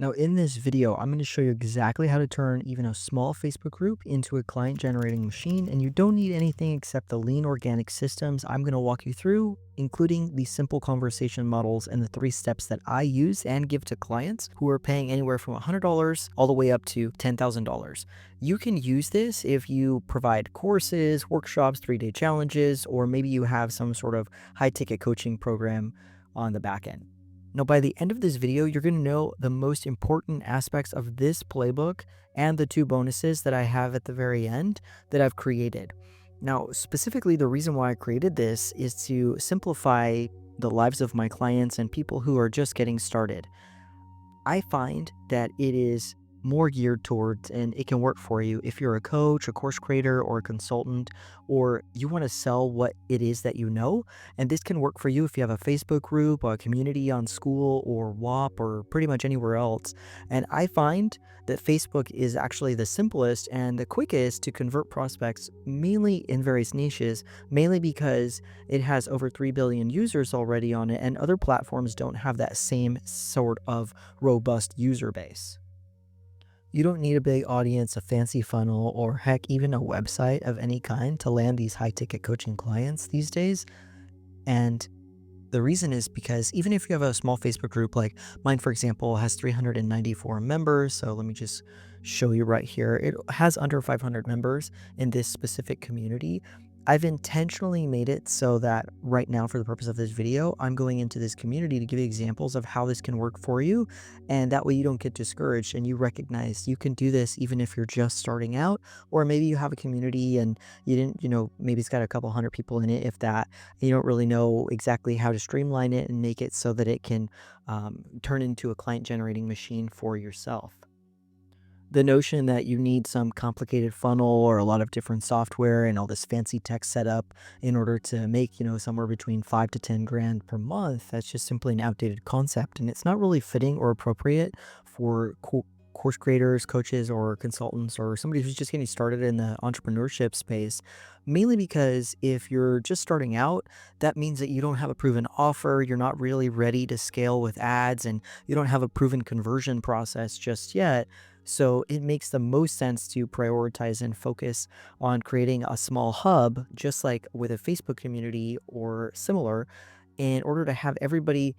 Now, in this video, I'm going to show you exactly how to turn even a small Facebook group into a client generating machine. And you don't need anything except the lean organic systems I'm going to walk you through, including the simple conversation models and the 3 steps that I use and give to clients who are paying anywhere from $100 all the way up to $10,000. You can use this if you provide courses, workshops, 3-day challenges, or maybe you have some sort of high ticket coaching program on the back end. Now, by the end of this video, you're going to know the most important aspects of this playbook and the 2 bonuses that I have at the very end that I've created. Now, specifically, the reason why I created this is to simplify the lives of my clients and people who are just getting started. I find that it is more geared towards, and it can work for you if you're a coach, a course creator, or a consultant, or you want to sell what it is that you know. And this can work for you if you have a Facebook group, a community on school or WAP, or pretty much anywhere else. And I find that Facebook is actually the simplest and the quickest to convert prospects, mainly in various niches, mainly because it has over 3 billion users already on it, and other platforms don't have that same sort of robust user base. You don't need a big audience, a fancy funnel, or heck, even a website of any kind to land these high ticket coaching clients these days. And the reason is because even if you have a small Facebook group, like mine, for example, has 394 members. So let me just show you right here. It has under 500 members in this specific community. I've intentionally made it so that right now, for the purpose of this video, I'm going into this community to give you examples of how this can work for you. And that way you don't get discouraged and you recognize you can do this even if you're just starting out, or maybe you have a community and you didn't, maybe it's got a couple hundred people in it, if that. You don't really know exactly how to streamline it and make it so that it can turn into a client generating machine for yourself. The notion that you need some complicated funnel or a lot of different software and all this fancy tech setup in order to make, somewhere between 5 to 10 grand per month, that's just simply an outdated concept. And it's not really fitting or appropriate for course creators, coaches, or consultants, or somebody who's just getting started in the entrepreneurship space. Mainly because if you're just starting out, that means that you don't have a proven offer, you're not really ready to scale with ads, and you don't have a proven conversion process just yet. So it makes the most sense to prioritize and focus on creating a small hub, just like with a Facebook community or similar, in order to have everybody,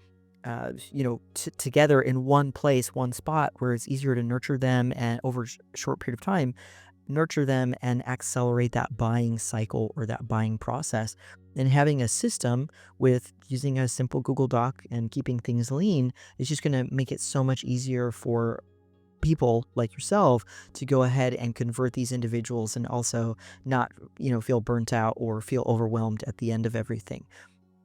together in one place, one spot, where it's easier to nurture them and over a short period of time, nurture them and accelerate that buying cycle or that buying process. And having a system with using a simple Google Doc and keeping things lean is just going to make it so much easier for people like yourself to go ahead and convert these individuals and also not, feel burnt out or feel overwhelmed at the end of everything.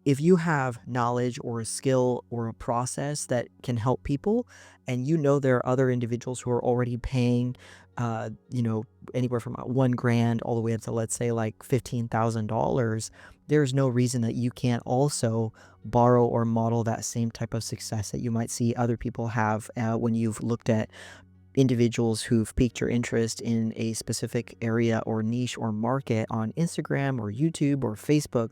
If you have knowledge or a skill or a process that can help people, and there are other individuals who are already paying, uh, you know, anywhere from 1 grand all the way up to, let's say, like $15,000, there's no reason that you can't also borrow or model that same type of success that you might see other people have when you've looked at individuals who've piqued your interest in a specific area or niche or market on Instagram or YouTube or Facebook.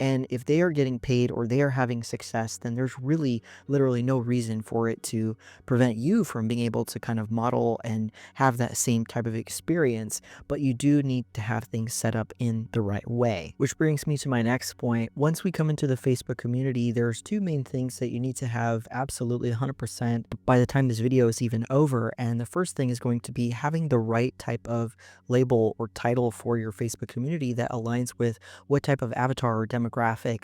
And if they are getting paid or they are having success, then there's really literally no reason for it to prevent you from being able to kind of model and have that same type of experience. But you do need to have things set up in the right way. Which brings me to my next point. Once we come into the Facebook community, there's 2 main things that you need to have absolutely 100% by the time this video is even over. And the first thing is going to be having the right type of label or title for your Facebook community that aligns with what type of avatar or demographic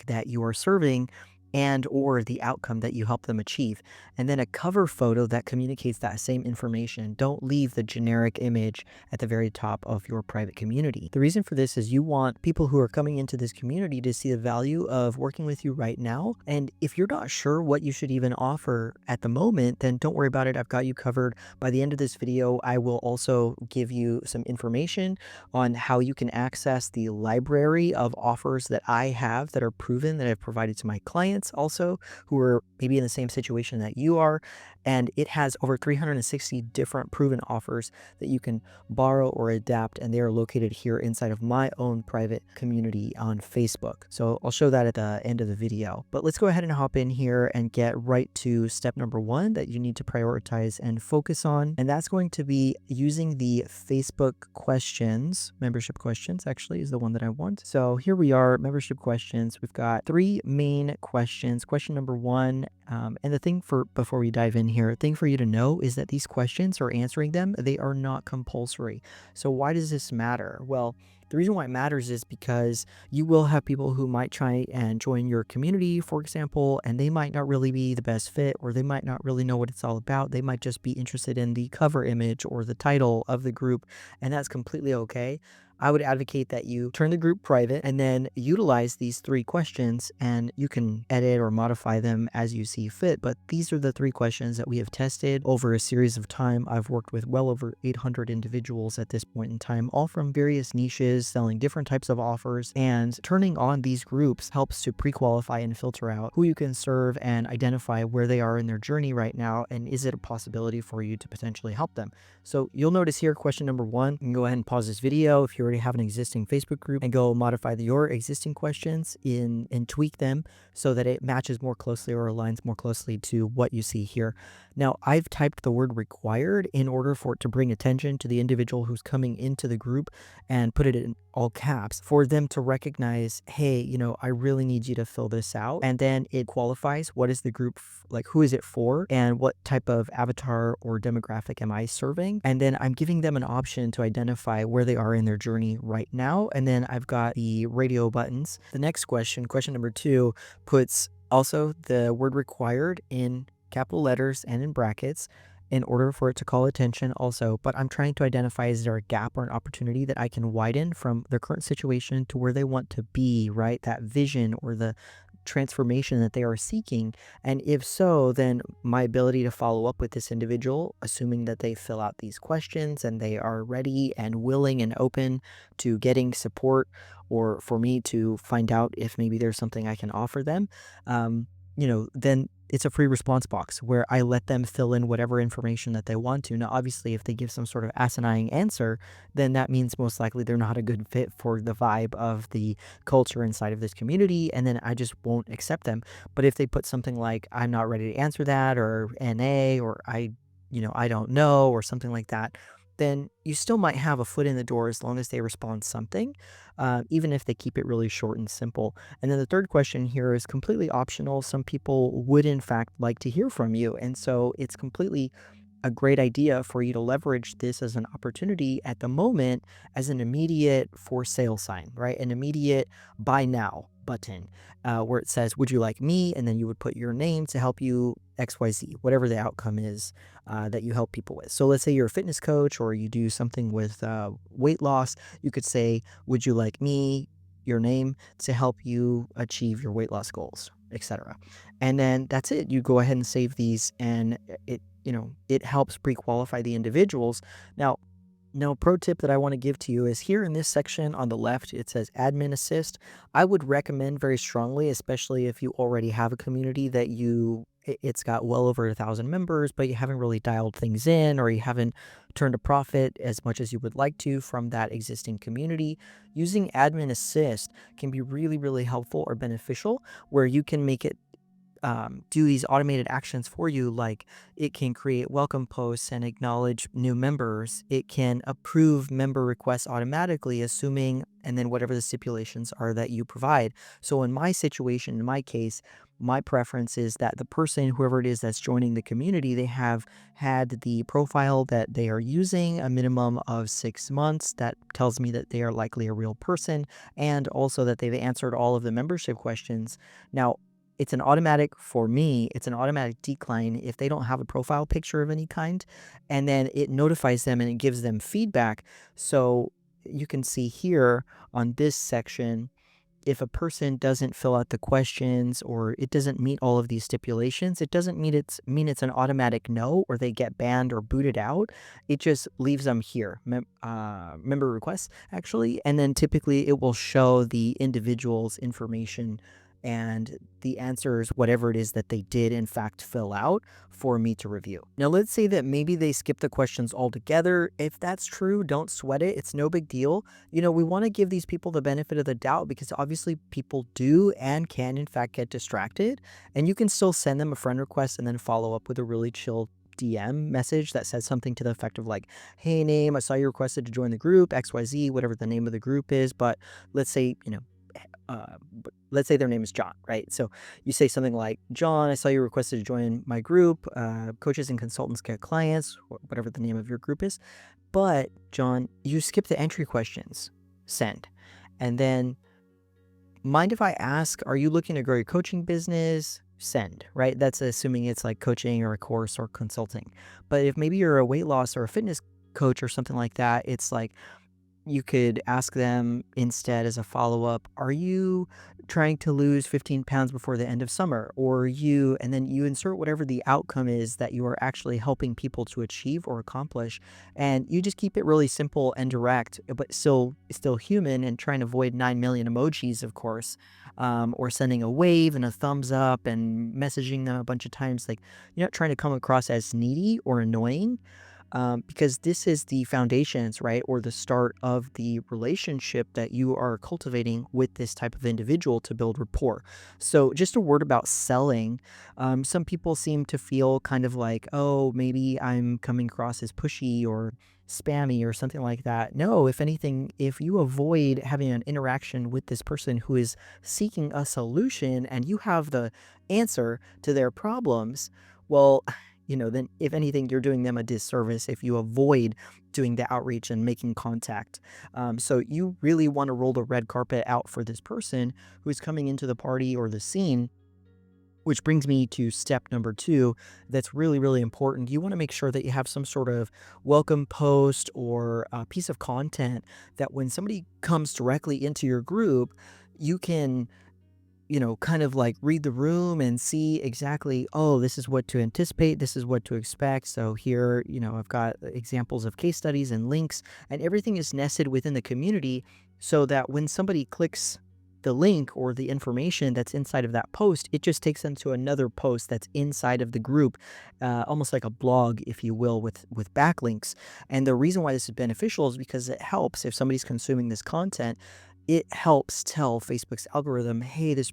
that you are serving and or the outcome that you help them achieve. And then a cover photo that communicates that same information. Don't leave the generic image at the very top of your private community. The reason for this is you want people who are coming into this community to see the value of working with you right now. And if you're not sure what you should even offer at the moment, then don't worry about it. I've got you covered. By the end of this video, I will also give you some information on how you can access the library of offers that I have that are proven, that I've provided to my clients also, who are maybe in the same situation that you are. and it has over 360 different proven offers that you can borrow or adapt, and they are located here inside of my own private community on Facebook. So I'll show that at the end of the video. But let's go ahead and hop in here and get right to step number one that you need to prioritize and focus on, and that's going to be using the Facebook questions. Membership questions actually is the one that I want. So here we are, membership questions. We've got three main questions. Question number one, and the thing before we dive in here, thing for you to know is that these questions or answering them, they are not compulsory. So why does this matter? Well, the reason why it matters is because you will have people who might try and join your community, for example, and they might not really be the best fit, or they might not really know what it's all about. They might just be interested in the cover image or the title of the group, and that's completely okay. I would advocate that you turn the group private and then utilize these three questions, and you can edit or modify them as you see fit. But these are the three questions that we have tested over a series of time. I've worked with well over 800 individuals at this point in time, all from various niches, selling different types of offers, and turning on these groups helps to pre-qualify and filter out who you can serve and identify where they are in their journey right now, and is it a possibility for you to potentially help them. So you'll notice here, question number one, you can go ahead and pause this video if you already have an existing Facebook group and go modify your existing questions and tweak them so that it matches more closely or aligns more closely to what you see here. Now, I've typed the word required in order for it to bring attention to the individual who's coming into the group, and put it in all caps for them to recognize, hey, I really need you to fill this out. And then it qualifies what is the group, like who is it for, and what type of avatar or demographic am I serving. And then I'm giving them an option to identify where they are in their journey right now. And then I've got the radio buttons. The next question number two, puts also the word required in capital letters and in brackets in order for it to call attention also. But I'm trying to identify, is there a gap or an opportunity that I can widen from their current situation to where they want to be, right? That vision or the transformation that they are seeking. And if so, then my ability to follow up with this individual, assuming that they fill out these questions and they are ready and willing and open to getting support, or for me to find out if maybe there's something I can offer them, then it's a free response box where I let them fill in whatever information that they want to. Now, obviously, if they give some sort of asinine answer, then that means most likely they're not a good fit for the vibe of the culture inside of this community, and then I just won't accept them. But if they put something like, I'm not ready to answer that, or NA, or I don't know, or something like that, then you still might have a foot in the door as long as they respond something, even if they keep it really short and simple. And then the third question here is completely optional. Some people would, in fact, like to hear from you. And so it's completely a great idea for you to leverage this as an opportunity at the moment as an immediate for sale sign, right? An immediate buy now button, where it says, would you like me? And then you would put your name to help you XYZ, whatever the outcome is that you help people with. So let's say you're a fitness coach or you do something with weight loss. You could say, would you like me, your name, to help you achieve your weight loss goals, etc. And then that's it. You go ahead and save these, and it helps pre-qualify the individuals. Now, pro tip that I want to give to you is here in this section on the left, it says admin assist. I would recommend very strongly, especially if you already have a community that it's got well over 1,000 members, but you haven't really dialed things in, or you haven't turned a profit as much as you would like to from that existing community. Using admin assist can be really, really helpful or beneficial, where you can make it do these automated actions for you. Like, it can create welcome posts and acknowledge new members. It can approve member requests automatically, assuming, and then whatever the stipulations are that you provide. So in my situation, in my case, my preference is that the person, whoever it is that's joining the community, they have had the profile that they are using a minimum of 6 months. That tells me that they are likely a real person, and also that they've answered all of the membership questions. Now, it's an automatic, for me, it's an automatic decline if they don't have a profile picture of any kind, and then it notifies them and it gives them feedback. So you can see here on this section, if a person doesn't fill out the questions or it doesn't meet all of these stipulations, it doesn't mean it's an automatic no, or they get banned or booted out. It just leaves them here, member requests actually, and then typically it will show the individual's information and the answer is whatever it is that they did in fact fill out for me to review. Now, let's say that maybe they skip the questions altogether. If that's true, don't sweat it. It's no big deal. We want to give these people the benefit of the doubt because obviously people do and can in fact get distracted, and you can still send them a friend request and then follow up with a really chill DM message that says something to the effect of like, hey, name, I saw you requested to join the group, XYZ, whatever the name of the group is. But let's say, let's say their name is John, right? So you say something like, John, I saw you requested to join my group. Coaches and consultants get clients, whatever the name of your group is. But John, you skip the entry questions. Send. And then, mind if I ask, are you looking to grow your coaching business? Send, right? That's assuming it's like coaching or a course or consulting. But if maybe you're a weight loss or a fitness coach or something like that, it's like, you could ask them instead as a follow-up, are you trying to lose 15 pounds before the end of summer? Or and then you insert whatever the outcome is that you are actually helping people to achieve or accomplish. And you just keep it really simple and direct, but still human, and trying to avoid 9 million emojis, of course, or sending a wave and a thumbs up and messaging them a bunch of times. Like, you're not trying to come across as needy or annoying, because this is the foundations, right, or the start of the relationship that you are cultivating with this type of individual to build rapport. So, just a word about selling. Some people seem to feel kind of like, oh, maybe I'm coming across as pushy or spammy or something like that. No, if anything, if you avoid having an interaction with this person who is seeking a solution and you have the answer to their problems, well, then if anything, you're doing them a disservice if you avoid doing the outreach and making contact. So you really want to roll the red carpet out for this person who's coming into the party or the scene. Which brings me to step number 2 that's really, really important. You want to make sure that you have some sort of welcome post or a piece of content that when somebody comes directly into your group, you can kind of like read the room and see exactly, oh, this is what to anticipate, this is what to expect. So here, I've got examples of case studies and links, and everything is nested within the community so that when somebody clicks the link or the information that's inside of that post, it just takes them to another post that's inside of the group, almost like a blog, if you will, with backlinks. And the reason why this is beneficial is because it helps if somebody's consuming this content. It helps tell Facebook's algorithm, hey, this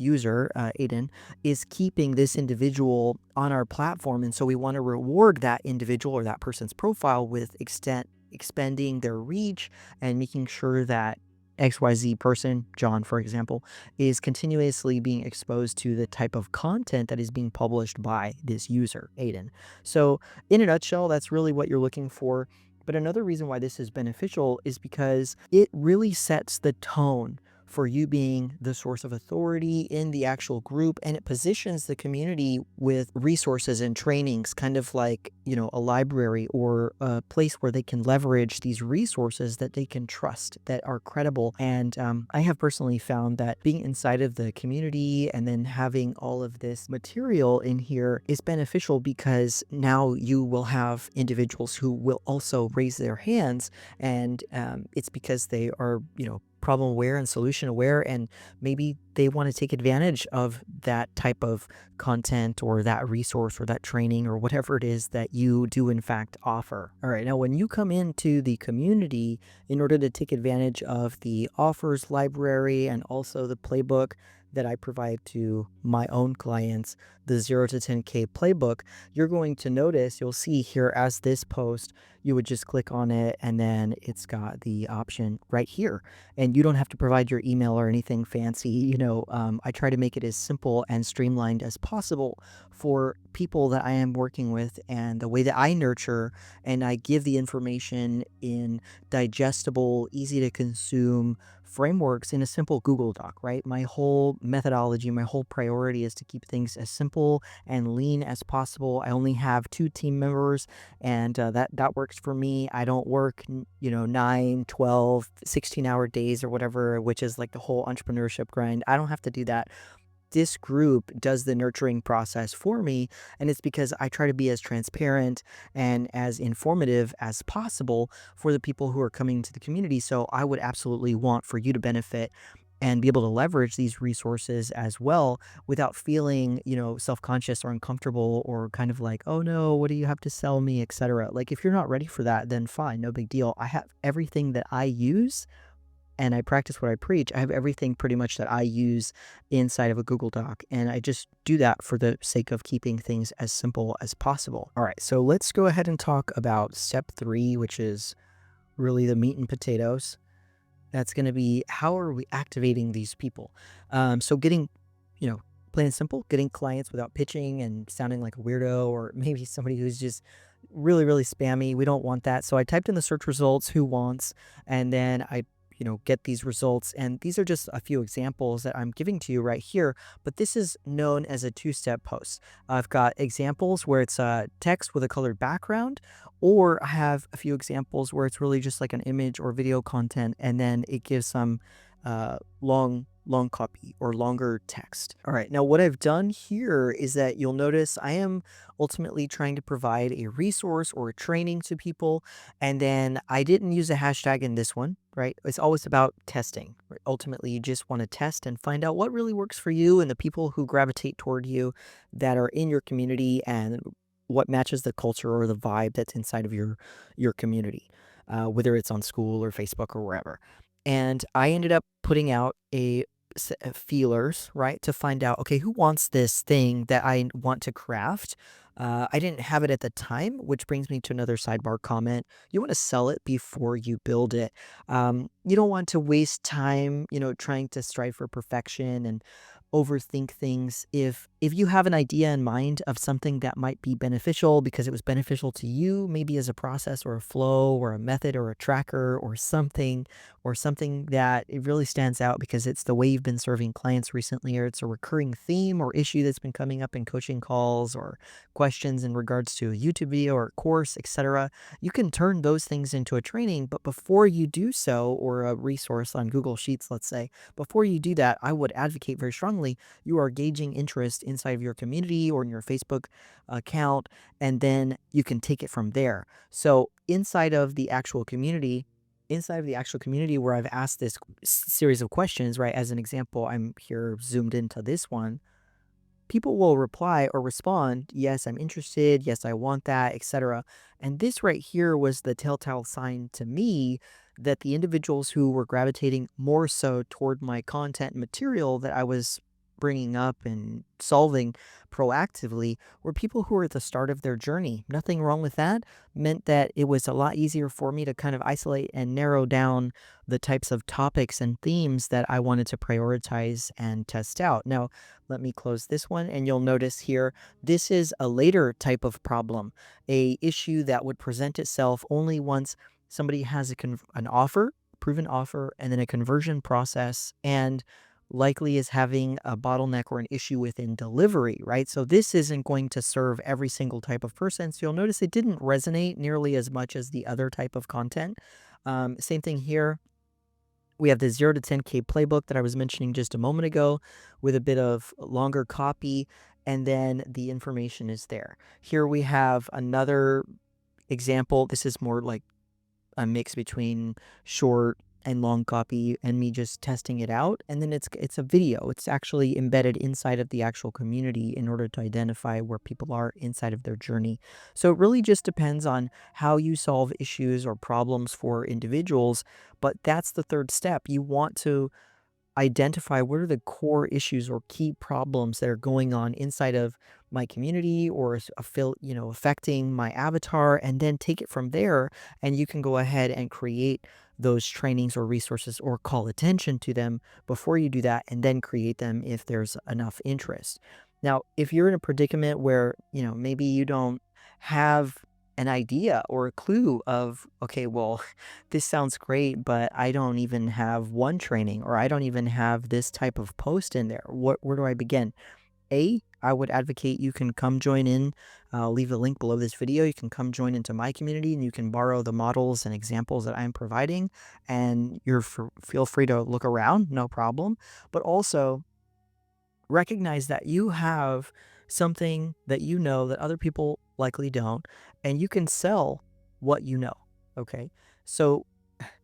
user, Aiden, is keeping this individual on our platform. And so we want to reward that individual or that person's profile with expanding their reach and making sure that XYZ person, John, for example, is continuously being exposed to the type of content that is being published by this user, Aiden. So, in a nutshell, that's really what you're looking for. But another reason why this is beneficial is because it really sets the tone for you being the source of authority in the actual group, and it positions the community with resources and trainings, kind of like, a library or a place where they can leverage these resources that they can trust, that are credible. And I have personally found that being inside of the community and then having all of this material in here is beneficial because now you will have individuals who will also raise their hands, and it's because they are, problem aware and solution aware, and maybe they want to take advantage of that type of content or that resource or that training or whatever it is that you do in fact offer. All right, now when you come into the community, in order to take advantage of the offers library and also the playbook that I provide to my own clients, the 0 to 10K playbook, you're going to notice, you'll see here as this post, you would just click on it and then it's got the option right here. And you don't have to provide your email or anything fancy. I try to make it as simple and streamlined as possible for people that I am working with, and the way that I nurture and I give the information in digestible, easy to consume frameworks in a simple Google Doc, right? My whole methodology, my whole priority is to keep things as simple and lean as possible. I only have 2 team members, and that works for me. I don't work, 9, 12, 16-hour days or whatever, which is like the whole entrepreneurship grind. I don't have to do that. This group does the nurturing process for me, and it's because I try to be as transparent and as informative as possible for the people who are coming to the community. So I would absolutely want for you to benefit and be able to leverage these resources as well without feeling, self-conscious or uncomfortable or kind of like, "Oh no, what do you have to sell me?" etc. Like if you're not ready for that, then fine, no big deal. I have everything that I use and I practice what I preach. I have everything pretty much that I use inside of a Google Doc, and I just do that for the sake of keeping things as simple as possible. All right, so let's go ahead and talk about step 3, which is really the meat and potatoes. That's going to be, how are we activating these people? So getting, you know, plain and simple, getting clients without pitching and sounding like a weirdo or maybe somebody who's just really, really spammy. We don't want that. So I typed in the search results, who wants, and then I get these results. And these are just a few examples that I'm giving to you right here. But this is known as a two-step post. I've got examples where it's text with a colored background, or I have a few examples where it's really just like an image or video content, and then it gives some long copy or longer text. All right, now what I've done here is that you'll notice I am ultimately trying to provide a resource or a training to people, and then I didn't use a hashtag in this one, right? It's always about testing. Right? Ultimately, you just want to test and find out what really works for you and the people who gravitate toward you that are in your community, and what matches the culture or the vibe that's inside of your community, whether it's on school or Facebook or wherever. And I ended up putting out feelers, right, to find out, okay, who wants this thing that I want to craft. I didn't have it at the time, which brings me to another sidebar comment. You want to sell it before you build it. You don't want to waste time, trying to strive for perfection and overthink things. If you have an idea in mind of something that might be beneficial because it was beneficial to you, maybe as a process or a flow or a method or a tracker or something that it really stands out because it's the way you've been serving clients recently, or it's a recurring theme or issue that's been coming up in coaching calls or questions in regards to a YouTube video or course, etc. You can turn those things into a training, but before you do so, or a resource on Google Sheets, let's say, before you do that, I would advocate very strongly you are gauging interest inside of your community or in your Facebook account, and then you can take it from there. So inside of the actual community where I've asked this series of questions, right? As an example, I'm here zoomed into this one. People will reply or respond, yes, I'm interested, yes, I want that, etc. And this right here was the telltale sign to me that the individuals who were gravitating more so toward my content and material that I was bringing up and solving proactively were people who were at the start of their journey. Nothing wrong with that. Meant that it was a lot easier for me to kind of isolate and narrow down the types of topics and themes that I wanted to prioritize and test out. Now, let me close this one, and you'll notice here, this is a later type of problem, a issue that would present itself only once somebody has an offer, proven offer, and then a conversion process, and likely is having a bottleneck or an issue within delivery, right? So this isn't going to serve every single type of person. So you'll notice it didn't resonate nearly as much as the other type of content. Same thing here. We have the 0 to 10K playbook that I was mentioning just a moment ago with a bit of longer copy, and then the information is there. Here we have another example. This is more like a mix between short and long copy and me just testing it out. And then it's a video. It's actually embedded inside of the actual community in order to identify where people are inside of their journey. So it really just depends on how you solve issues or problems for individuals. But that's the third step. You want to identify what are the core issues or key problems that are going on inside of my community or affecting my avatar, and then take it from there. And you can go ahead and create those trainings or resources or call attention to them before you do that, and then create them if there's enough interest. Now, if you're in a predicament where, maybe you don't have an idea or a clue of, okay, well, this sounds great, but I don't even have one training, or I don't even have this type of post in there. Where do I begin? I would advocate you can come join in. I'll leave a link below this video. You can come join into my community, and you can borrow the models and examples that I'm providing, and feel free to look around, no problem. But also recognize that you have something that you know that other people likely don't, and you can sell what you know. Okay. So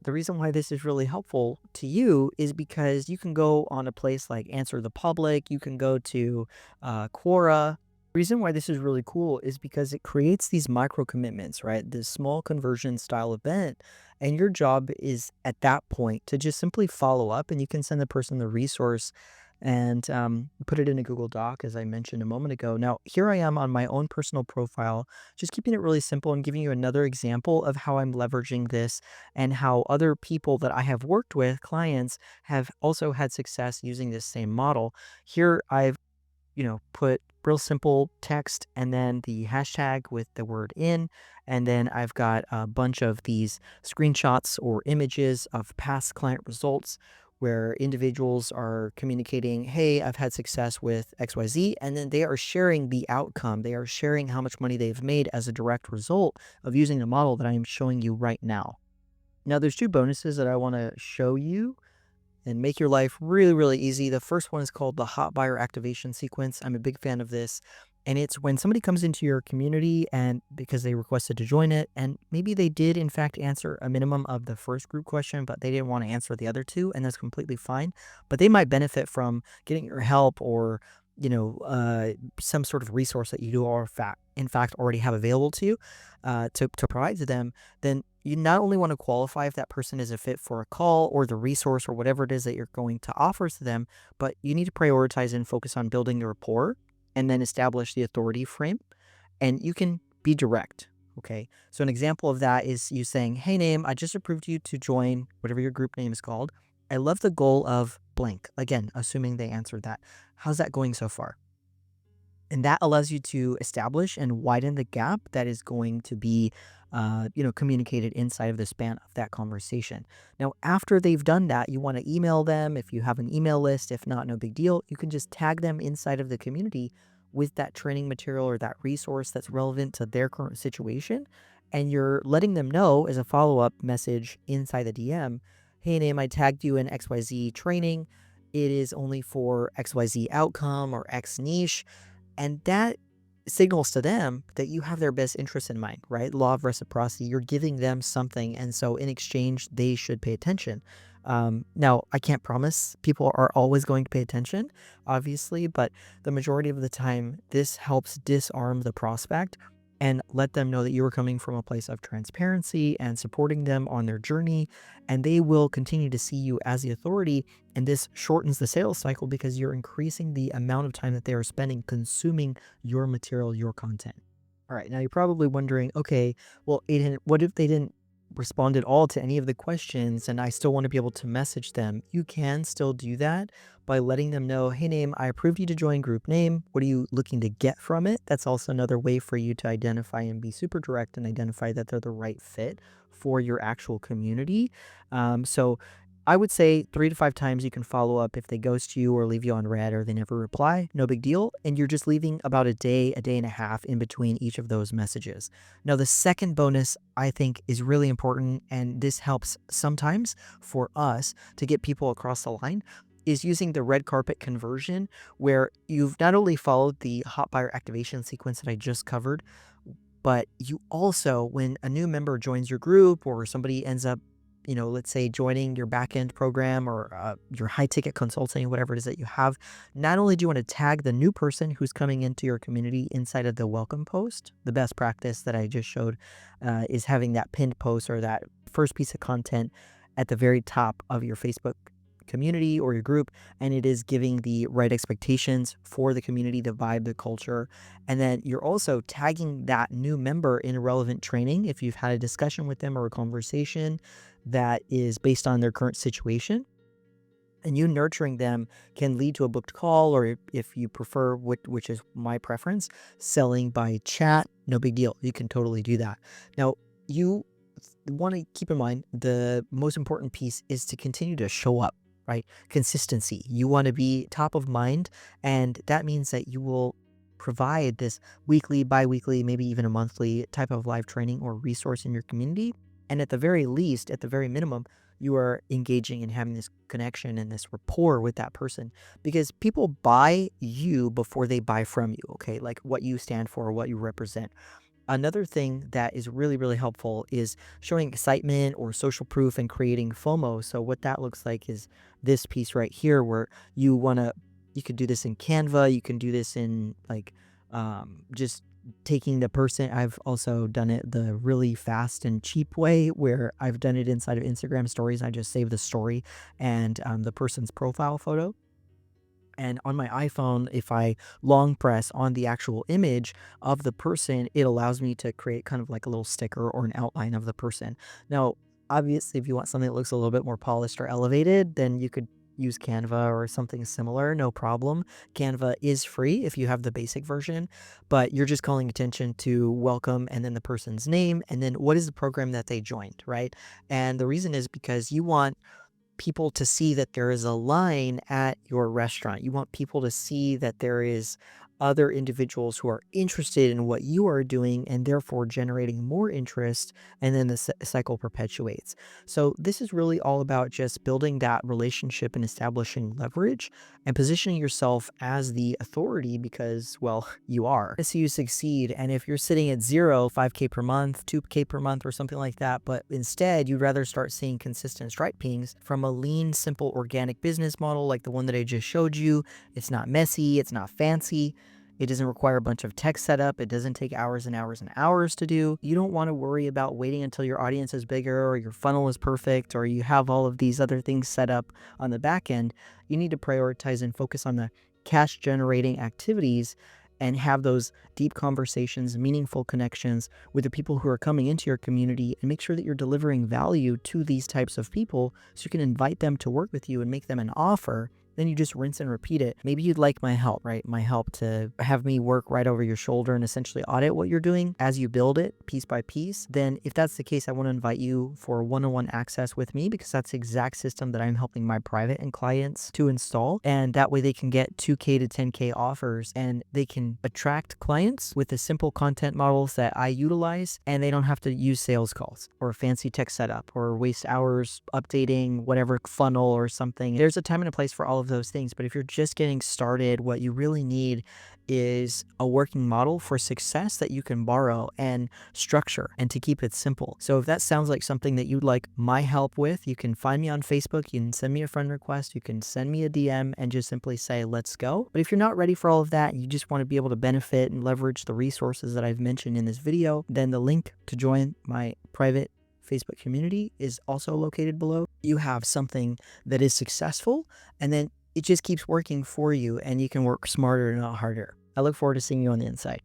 The reason why this is really helpful to you is because you can go on a place like Answer the Public, you can go to Quora. The reason why this is really cool is because it creates these micro commitments, right? This small conversion style event. And your job is at that point to just simply follow up, and you can send the person the resource and put it in a Google Doc, as I mentioned a moment ago. Now, here I am on my own personal profile, just keeping it really simple and giving you another example of how I'm leveraging this and how other people that I have worked with, clients, have also had success using this same model. Here I've put real simple text and then the hashtag with the word in. And then I've got a bunch of these screenshots or images of past client results where individuals are communicating, hey, I've had success with XYZ. And then they are sharing the outcome. They are sharing how much money they've made as a direct result of using the model that I am showing you right now. Now, there's two bonuses that I want to show you and make your life really, really easy. The first one is called the hot buyer activation sequence. I'm a big fan of this. And it's when somebody comes into your community and because they requested to join it, and maybe they did in fact answer a minimum of the first group question, but they didn't want to answer the other two, and that's completely fine. But they might benefit from getting your help or some sort of resource that you do or in fact already have available to you to provide to them. Then you not only want to qualify if that person is a fit for a call or the resource or whatever it is that you're going to offer to them, but you need to prioritize and focus on building the rapport and then establish the authority frame. And you can be direct. Okay. So an example of that is you saying, hey, name, I just approved you to join whatever your group name is called. I love the goal of blank. Again, assuming they answered that. How's that going so far? And that allows you to establish and widen the gap that is going to be communicated inside of the span of that conversation. Now, after they've done that, you want to email them if you have an email list. If not, no big deal. You can just tag them inside of the community with that training material or that resource that's relevant to their current situation. And you're letting them know as a follow-up message inside the DM, hey, name, I tagged you in XYZ training. It is only for XYZ outcome or X niche, and that signals to them that you have their best interest in mind, right? Law of reciprocity. You're giving them something. And so in exchange, they should pay attention. Now, I can't promise people are always going to pay attention, obviously, but the majority of the time, this helps disarm the prospect and let them know that you are coming from a place of transparency and supporting them on their journey. And they will continue to see you as the authority, and this shortens the sales cycle because you're increasing the amount of time that they are spending consuming your material, your content. All right. Now you're probably wondering, okay, well, Aiden, what if they didn't respond at all to any of the questions and I still want to be able to message them? You can still do that by letting them know, hey, name, I approved you to join group name. What are you looking to get from it? That's also another way for you to identify and be super direct and identify that they're the right fit for your actual community. So I would say 3 to 5 times you can follow up. If they ghost you or leave you on red or they never reply, no big deal. And you're just leaving about a day and a half in between each of those messages. Now, the second bonus I think is really important, and this helps sometimes for us to get people across the line, is using the red carpet conversion, where you've not only followed the hot buyer activation sequence that I just covered, but you also, when a new member joins your group or somebody ends up, let's say joining your backend program or your high ticket consulting, whatever it is that you have, not only do you want to tag the new person who's coming into your community inside of the welcome post. The best practice that I just showed is having that pinned post or that first piece of content at the very top of your Facebook community or your group, and it is giving the right expectations for the community, the vibe, the culture. And then you're also tagging that new member in a relevant training if you've had a discussion with them or a conversation that is based on their current situation. And you nurturing them can lead to a booked call, or if you prefer, which is my preference, selling by chat. No big deal. You can totally do that. Now, you want to keep in mind the most important piece is to continue to show up, right? Consistency. You want to be top of mind, and that means that you will provide this weekly, bi-weekly, maybe even a monthly type of live training or resource in your community. And at the very least, at the very minimum, you are engaging and having this connection and this rapport with that person, because people buy you before they buy from you, okay? Like what you stand for, what you represent. Another thing that is really, really helpful is showing excitement or social proof and creating FOMO. So what that looks like is this piece right here where you could do this in Canva, you can do this in like just taking the person. I've also done it the really fast and cheap way where I've done it inside of Instagram stories. I just save the story and the person's profile photo, and on my iPhone, if I long press on the actual image of the person, it allows me to create kind of like a little sticker or an outline of the person. Now, obviously, if you want something that looks a little bit more polished or elevated, then you could use Canva or something similar, no problem. Canva is free if you have the basic version, but you're just calling attention to welcome and then the person's name and then what is the program that they joined, right? And the reason is because you want people to see that there is a line at your restaurant. You want people to see that there is other individuals who are interested in what you are doing and therefore generating more interest, and then the cycle perpetuates. So this is really all about just building that relationship and establishing leverage and positioning yourself as the authority because, well, you are. So you succeed. And if you're sitting at zero, 5K per month, 2K per month, or something like that, but instead you'd rather start seeing consistent Stripe pings from a lean, simple, organic business model like the one that I just showed you. It's not messy, it's not fancy. It doesn't require a bunch of tech setup. It doesn't take hours and hours and hours to do. You don't want to worry about waiting until your audience is bigger or your funnel is perfect or you have all of these other things set up on the back end. You need to prioritize and focus on the cash generating activities and have those deep conversations, meaningful connections with the people who are coming into your community, and make sure that you're delivering value to these types of people so you can invite them to work with you and make them an offer. Then you just rinse and repeat it. Maybe you'd like my help, right? My help to have me work right over your shoulder and essentially audit what you're doing as you build it piece by piece. Then if that's the case, I want to invite you for one-on-one access with me because that's the exact system that I'm helping my private and clients to install. And that way they can get 2K to 10K offers and they can attract clients with the simple content models that I utilize. And they don't have to use sales calls or a fancy tech setup or waste hours updating whatever funnel or something. There's a time and a place for all of those things. But if you're just getting started, what you really need is a working model for success that you can borrow and structure and to keep it simple. So if that sounds like something that you'd like my help with, you can find me on Facebook, you can send me a friend request, you can send me a DM and just simply say, let's go. But if you're not ready for all of that, you just want to be able to benefit and leverage the resources that I've mentioned in this video, then the link to join my private Facebook community is also located below. You have something that is successful, and then it just keeps working for you, and you can work smarter, not harder. I look forward to seeing you on the inside.